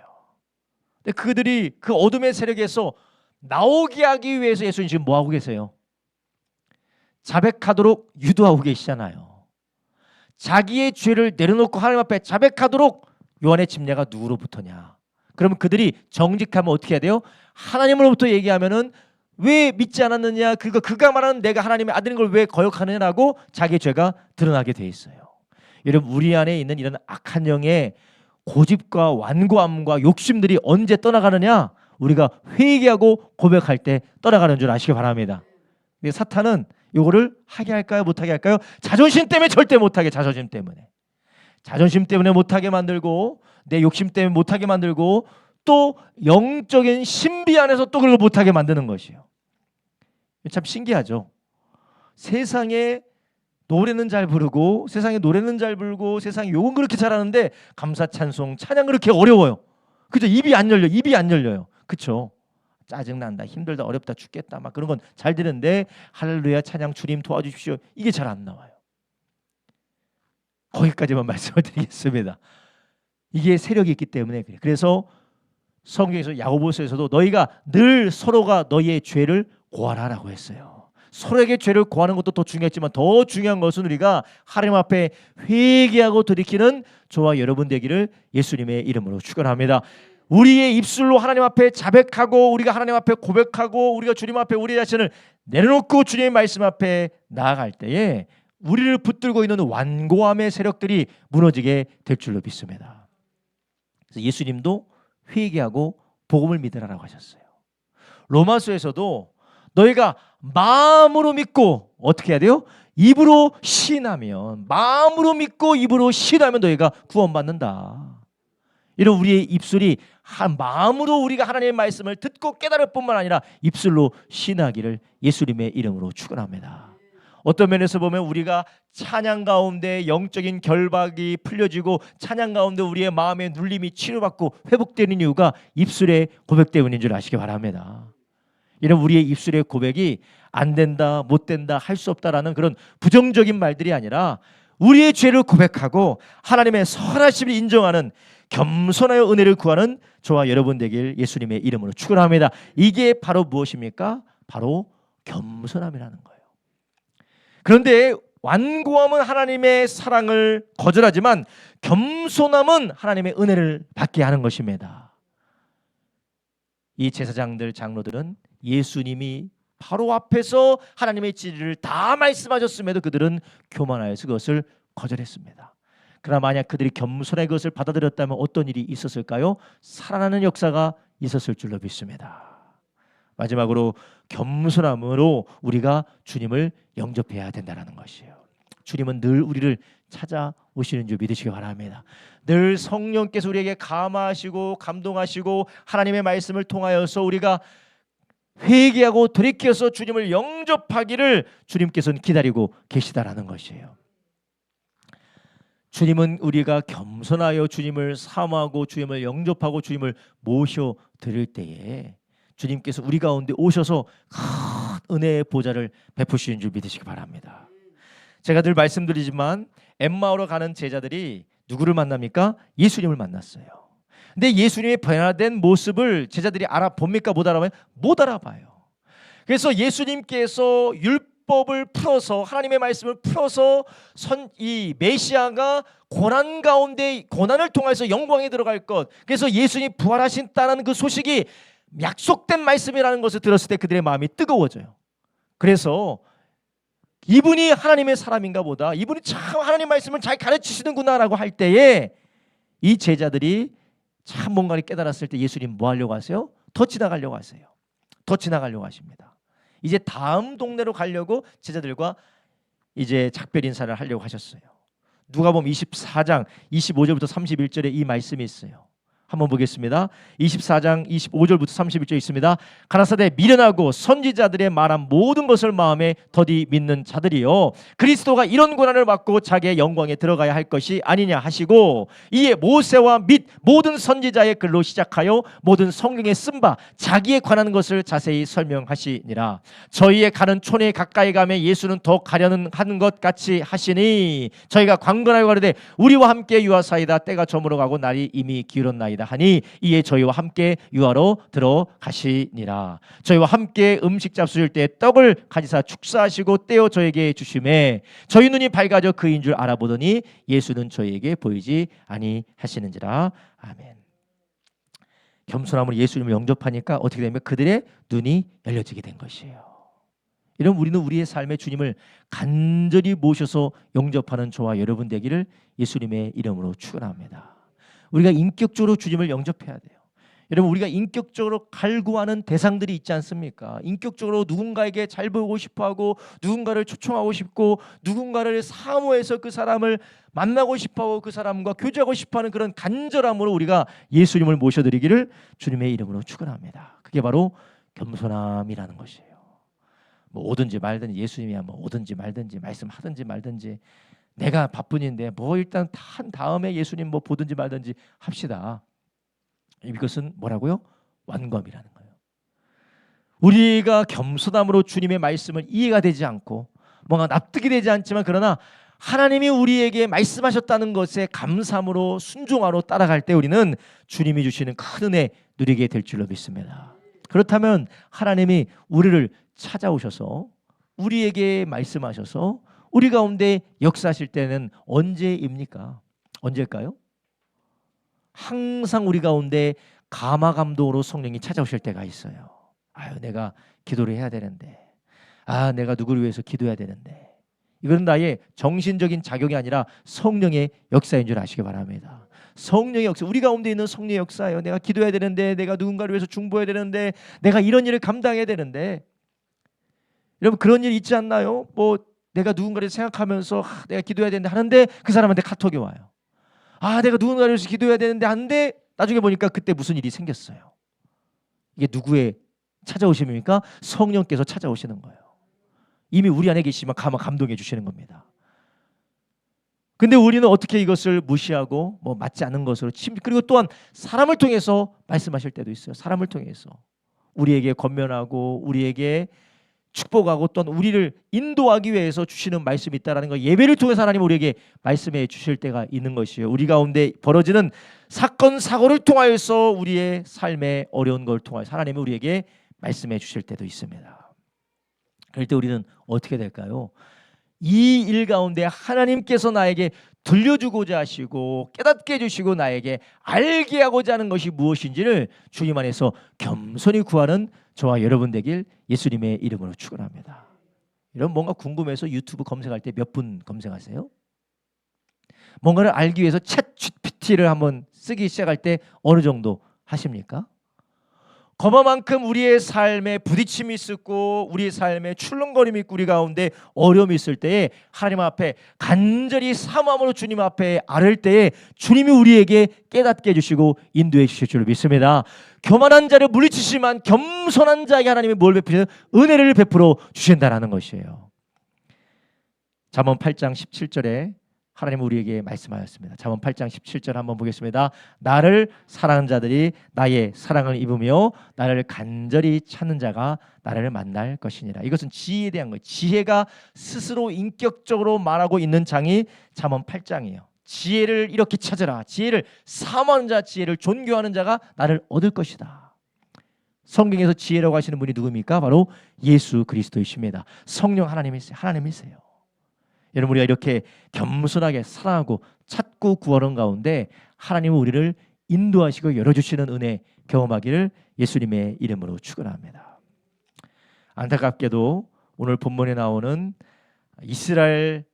근데 그들이 그 어둠의 세력에서 나오게 하기 위해서 예수님 지금 뭐 하고 계세요? 자백하도록 유도하고 계시잖아요. 자기의 죄를 내려놓고 하나님 앞에 자백하도록 요한의 침례가 누구로부터냐? 그러면 그들이 정직하면 어떻게 해야 돼요? 하나님으로부터 얘기하면은 왜 믿지 않았느냐? 그가 말하는 내가 하나님의 아들인 걸 왜 거역하느냐라고 자기의 죄가 드러나게 돼 있어요. 여러분, 우리 안에 있는 이런 악한 영의 고집과 완고함과 욕심들이 언제 떠나가느냐? 우리가 회개하고 고백할 때 떠나가는 줄 아시기 바랍니다. 근데 사탄은 이거를 하게 할까요? 못하게 할까요? 자존심 때문에 절대 못하게, 자존심 때문에 못하게 만들고, 내 욕심 때문에 못하게 만들고, 또 영적인 신비 안에서 또 그걸 못하게 만드는 것이에요. 참 신기하죠. 세상에 노래는 잘 부르고, 세상에 욕은 그렇게 잘하는데 감사 찬송 찬양 그렇게 어려워요. 그죠? 입이 안 열려요. 그렇죠? 짜증난다, 힘들다, 어렵다, 죽겠다 막 그런 건 잘 되는데 할렐루야, 찬양, 주님 도와주십시오, 이게 잘 안 나와요. 거기까지만 말씀을 드리겠습니다. 이게 세력이 있기 때문에 그래요. 그래서 성경에서 야고보서에서도 너희가 늘 서로가 너희의 죄를 고하라라고 했어요. 서로에게 죄를 고하는 것도 더 중요했지만 더 중요한 것은 우리가 하나님 앞에 회개하고 돌이키는 저와 여러분 되기를 예수님의 이름으로 축원합니다. 우리의 입술로 하나님 앞에 자백하고 우리가 하나님 앞에 고백하고 우리가 주님 앞에 우리 자신을 내려놓고 주님의 말씀 앞에 나아갈 때에 우리를 붙들고 있는 완고함의 세력들이 무너지게 될 줄로 믿습니다. 그래서 예수님도 회개하고 복음을 믿으라고 하셨어요. 로마서에서도 너희가 마음으로 믿고 어떻게 해야 돼요? 입으로 시인하면, 마음으로 믿고 입으로 시인하면 너희가 구원받는다. 이런 우리의 입술이 마음으로 우리가 하나님의 말씀을 듣고 깨달을 뿐만 아니라 입술로 시인하기를 예수님의 이름으로 축원합니다. 어떤 면에서 보면 우리가 찬양 가운데 영적인 결박이 풀려지고 찬양 가운데 우리의 마음의 눌림이 치료받고 회복되는 이유가 입술의 고백 때문인 줄 아시기 바랍니다. 이런 우리의 입술의 고백이 안 된다, 못 된다, 할 수 없다라는 그런 부정적인 말들이 아니라 우리의 죄를 고백하고 하나님의 선하심을 인정하는 겸손하여 은혜를 구하는 저와 여러분 되길 예수님의 이름으로 축원합니다. 이게 바로 무엇입니까? 바로 겸손함이라는 거예요. 그런데 완고함은 하나님의 사랑을 거절하지만 겸손함은 하나님의 은혜를 받게 하는 것입니다. 이 제사장들, 장로들은 예수님이 바로 앞에서 하나님의 진리를 다 말씀하셨음에도 그들은 교만하여서 그것을 거절했습니다. 그러나 만약 그들이 겸손하게 그것을 받아들였다면 어떤 일이 있었을까요? 살아나는 역사가 있었을 줄로 믿습니다. 마지막으로 겸손함으로 우리가 주님을 영접해야 된다는 것이에요. 주님은 늘 우리를 찾아오시는 줄 믿으시기 바랍니다. 늘 성령께서 우리에게 감화하시고 감동하시고 하나님의 말씀을 통하여서 우리가 회개하고 돌이켜서 주님을 영접하기를 주님께서는 기다리고 계시다라는 것이에요. 주님은 우리가 겸손하여 주님을 사모하고 주님을 영접하고 주님을 모셔드릴 때에 주님께서 우리 가운데 오셔서 큰 은혜의 보좌를 베푸시는 줄 믿으시기 바랍니다. 제가 늘 말씀드리지만 엠마오로 가는 제자들이 누구를 만납니까? 예수님을 만났어요. 근데 예수님의 변화된 모습을 제자들이 알아봅니까? 못 알아봐요? 못 알아봐요. 그래서 예수님께서 율법을 풀어서 하나님의 말씀을 풀어서 이 메시아가 고난 가운데 고난을 통해서 영광에 들어갈 것, 그래서 예수님이 부활하신다는 그 소식이 약속된 말씀이라는 것을 들었을 때 그들의 마음이 뜨거워져요. 그래서 이분이 하나님의 사람인가 보다, 이분이 참 하나님 말씀을 잘 가르치시는구나라고 할 때에 이 제자들이 참 뭔가를 깨달았을 때 예수님 뭐 하려고 하세요? 더 지나가려고 하세요. 더 지나가려고 하십니다. 이제 다음 동네로 가려고 제자들과 이제 작별 인사를 하려고 하셨어요. 누가복음 24장 25절부터 31절에 이 말씀이 있어요. 한번 보겠습니다. 24장 25절부터 31절 있습니다. 가라사대 미련하고 선지자들의 말한 모든 것을 마음에 더디 믿는 자들이요, 그리스도가 이런 고난을 받고 자기의 영광에 들어가야 할 것이 아니냐 하시고, 이에 모세와 및 모든 선지자의 글로 시작하여 모든 성경에 쓴 바 자기에 관한 것을 자세히 설명하시니라. 저희의 가는 촌에 가까이 가면 예수는 더 가려는 하는 것 같이 하시니 저희가 강건하여 가르되 우리와 함께 유하사이다. 때가 저물어 가고 날이 이미 기울었나이다 원하나이다 하니 이에 저희와 함께 유하로 들어가시니라. 저희와 함께 음식 잡수실 때 떡을 가지사 축사하시고 떼어 저에게 주심에 저희 눈이 밝아져 그인 줄 알아보더니 예수는 저희에게 보이지 아니하시는지라. 아멘. 겸손함으로 예수님을 영접하니까 어떻게 되면 그들의 눈이 열려지게 된 것이에요. 이런 우리는 우리의 삶에 주님을 간절히 모셔서 영접하는 저와 여러분 되기를 예수님의 이름으로 축원합니다. 우리가 인격적으로 주님을 영접해야 돼요. 여러분, 우리가 인격적으로 갈구하는 대상들이 있지 않습니까? 인격적으로 누군가에게 잘 보이고 싶어하고 누군가를 초청하고 싶고 누군가를 사모해서 그 사람을 만나고 싶어하고 그 사람과 교제하고 싶어하는 그런 간절함으로 우리가 예수님을 모셔드리기를 주님의 이름으로 축원합니다. 그게 바로 겸손함이라는 것이에요. 뭐 오든지 말든지 예수님이야 뭐 오든지 말든지 말씀하든지 말든지 내가 바쁜인데 뭐 일단 한 다음에 예수님 뭐 보든지 말든지 합시다. 이것은 뭐라고요? 완검이라는 거예요. 우리가 겸손함으로 주님의 말씀을 이해가 되지 않고 뭔가 납득이 되지 않지만 그러나 하나님이 우리에게 말씀하셨다는 것에 감사함으로 순종하러 따라갈 때 우리는 주님이 주시는 큰 은혜 누리게 될 줄로 믿습니다. 그렇다면 하나님이 우리를 찾아오셔서 우리에게 말씀하셔서 우리 가운데 역사하실 때는 언제입니까? 언제일까요? 항상 우리 가운데 감화감동으로 성령이 찾아오실 때가 있어요. 아유, 내가 기도를 해야 되는데, 내가 누구를 위해서 기도해야 되는데, 이건 나의 정신적인 작용이 아니라 성령의 역사인 줄 아시기 바랍니다. 성령의 역사, 우리 가운데 있는 성령의 역사예요. 내가 기도해야 되는데, 내가 누군가를 위해서 중보해야 되는데, 내가 이런 일을 감당해야 되는데, 여러분 그런 일 있지 않나요? 뭐 내가 누군가를 생각하면서 내가 기도해야 되는데 하는데 그 사람한테 카톡이 와요. 내가 누군가를 위해서 기도해야 되는데 하는데 나중에 보니까 그때 무슨 일이 생겼어요. 이게 누구의 찾아오심입니까? 성령께서 찾아오시는 거예요. 이미 우리 안에 계시면 감동해 주시는 겁니다. 근데 우리는 어떻게 이것을 무시하고 뭐 맞지 않는 것으로 그리고 또한 사람을 통해서 말씀하실 때도 있어요. 사람을 통해서 우리에게 권면하고 우리에게 축복하고 또한 우리를 인도하기 위해서 주시는 말씀이 있다라는 거, 예배를 통해서 하나님 우리에게 말씀해 주실 때가 있는 것이에요. 우리 가운데 벌어지는 사건 사고를 통하여서 우리의 삶의 어려운 걸 통하여서 하나님이 우리에게 말씀해 주실 때도 있습니다. 그럴 때 우리는 어떻게 될까요? 이 일 가운데 하나님께서 나에게 들려주고자 하시고 깨닫게 해주시고 나에게 알게 하고자 하는 것이 무엇인지를 주님 안에서 겸손히 구하는 저와 여러분 되길 예수님의 이름으로 축원합니다. 이런 뭔가 궁금해서 유튜브 검색할 때 몇 분 검색하세요? 뭔가를 알기 위해서 챗 GPT를 한번 쓰기 시작할 때 어느 정도 하십니까? 그만큼 우리의 삶에 부딪힘이 있고 우리의 삶에 출렁거림이 있고 우리 가운데 어려움이 있을 때에 하나님 앞에 간절히 사모함으로 주님 앞에 아를 때에 주님이 우리에게 깨닫게 해주시고 인도해 주실 줄 믿습니다. 교만한 자를 물리치시지만 겸손한 자에게 하나님이 뭘 베푸시는 은혜를 베풀어 주신다라는 것이에요. 잠언 8장 17절에 하나님은 우리에게 말씀하였습니다. 잠언 8장 17절 한번 보겠습니다. 나를 사랑하는 자들이 나의 사랑을 입으며 나를 간절히 찾는 자가 나를 만날 것이니라. 이것은 지혜에 대한 거예요. 지혜가 스스로 인격적으로 말하고 있는 장이 잠언 8장이에요. 지혜를 이렇게 찾으라. 지혜를 사모하는 자, 지혜를 존경하는 자가 나를 얻을 것이다. 성경에서 지혜라고 하시는 분이 누굽니까? 바로 예수 그리스도이십니다. 성령 하나님이세요. 여러분, 우리가 이렇게 겸손하게 사랑하고 찾고 구하는 가운데 하나님은 우리를 인도하시고 열어주시는 은혜 경험하기를 예수님의 이름으로 축원합니다. 안타깝게도 오늘 본문에 나오는 이스라엘,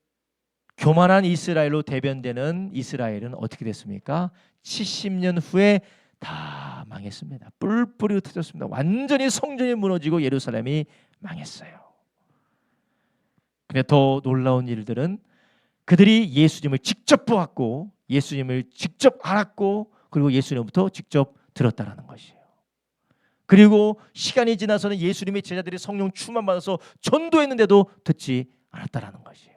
교만한 이스라엘로 대변되는 이스라엘은 어떻게 됐습니까? 70년 후에 다 망했습니다. 뿔뿔이 흩어졌습니다. 완전히 성전이 무너지고 예루살렘이 망했어요. 근데 더 놀라운 일들은 그들이 예수님을 직접 보았고 예수님을 직접 알았고 그리고 예수님부터 직접 들었다라는 것이에요. 그리고 시간이 지나서는 예수님의 제자들이 성령 충만 받아서 전도했는데도 듣지 않았다라는 것이에요.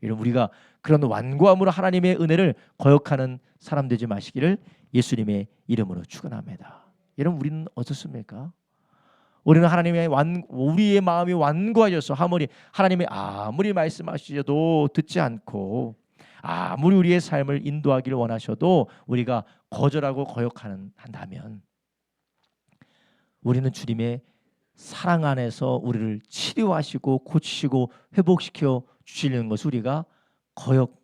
이런 우리가 그런 완고함으로 하나님의 은혜를 거역하는 사람 되지 마시기를 예수님의 이름으로 축원합니다. 여러분, 우리는 어떻습니까? 우리는 우리의 마음이 완고하셔서 하나님이 아무리 말씀하시셔도 듣지 않고 아무리 우리의 삶을 인도하기를 원하셔도 우리가 거절하고 거역한다면 우리는 주님의 사랑 안에서 우리를 치료하시고 고치시고 회복시켜 주시는 것을 우리가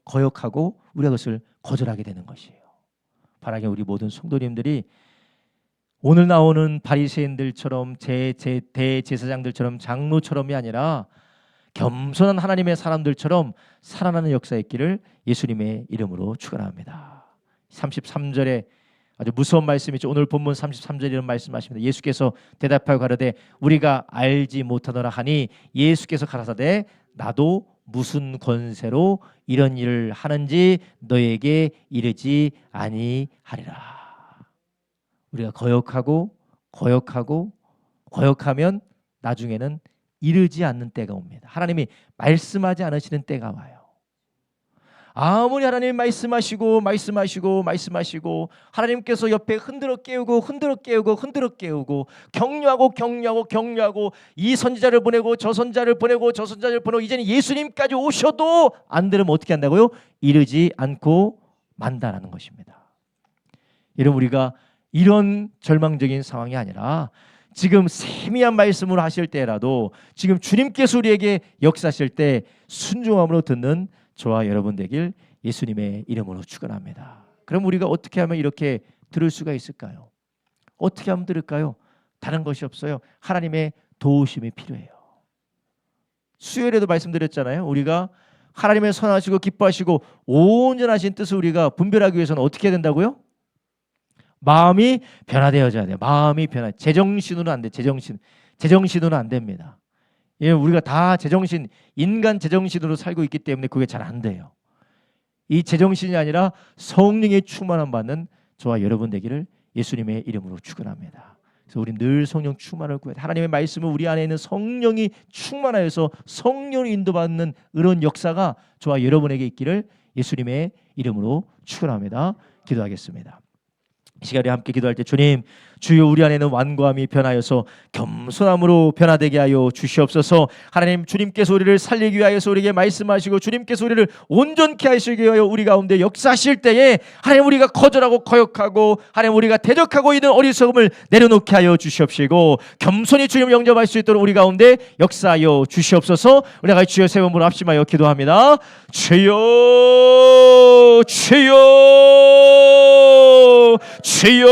거역하고 우리가 그것을 거절하게 되는 것이에요. 바라기 우리 모든 성도님들이 오늘 나오는 바리새인들처럼 대제사장들처럼 장로처럼이 아니라 겸손한 하나님의 사람들처럼 살아나는 역사의 길을 예수님의 이름으로 축원합니다. 33절에 아주 무서운 말씀이죠. 오늘 본문 33절에 이런 말씀하십니다. 예수께서 대답하여 가로되 우리가 알지 못하노라 하니 예수께서 가라사대 나도 무슨 권세로 이런 일을 하는지 너에게 이르지 아니하리라. 우리가 거역하면 나중에는 이르지 않는 때가 옵니다. 하나님이 말씀하지 않으시는 때가 와요. 아무리 하나님이 말씀하시고 하나님께서 옆에 흔들어 깨우고 격려하고 이 선지자를 보내고 저 선지자를 보내고 이제는 예수님까지 오셔도 안 들으면 어떻게 한다고요? 이르지 않고 만다라는 것입니다. 여러분, 우리가 이런 절망적인 상황이 아니라 지금 세미한 말씀을 하실 때라도 지금 주님께서 우리에게 역사하실 때 순종함으로 듣는 저와 여러분 되길 예수님의 이름으로 축원합니다. 그럼 우리가 어떻게 하면 이렇게 들을 수가 있을까요? 어떻게 하면 들을까요? 다른 것이 없어요. 하나님의 도우심이 필요해요. 수요일에도 말씀드렸잖아요. 우리가 하나님의 선하시고 기뻐하시고 온전하신 뜻을 우리가 분별하기 위해서는 어떻게 해야 된다고요? 마음이 변화되어져야 돼요. 마음이 제정신으로는 안 돼. 제정신으로는 안 됩니다. 예, 우리가 다 인간 제정신으로 살고 있기 때문에 그게 잘 안 돼요. 이 제정신이 아니라 성령의 충만함 받는 저와 여러분 되기를 예수님의 이름으로 축원합니다. 그래서 우리 늘 성령 충만을 구해야 돼. 하나님의 말씀은 우리 안에 있는 성령이 충만하여서 성령을 인도받는 이런 역사가 저와 여러분에게 있기를 예수님의 이름으로 축원합니다. 기도하겠습니다. 이 시간에 함께 기도할 때 주님, 주여 우리 안에는 완고함이 변하여서 겸손함으로 변화되게 하여 주시옵소서. 하나님, 주님께서 우리를 살리기 위하여서 우리에게 말씀하시고 주님께서 우리를 온전케 하시기 위하여 우리 가운데 역사하실 때에 하나님, 우리가 거절하고 거역하고 하나님, 우리가 대적하고 있는 어리석음을 내려놓게 하여 주시옵시고 겸손히 주님 영접할 수 있도록 우리 가운데 역사하여 주시옵소서. 우리가 주여 세 번으로 합심하여 기도합니다. 주여 주여 주여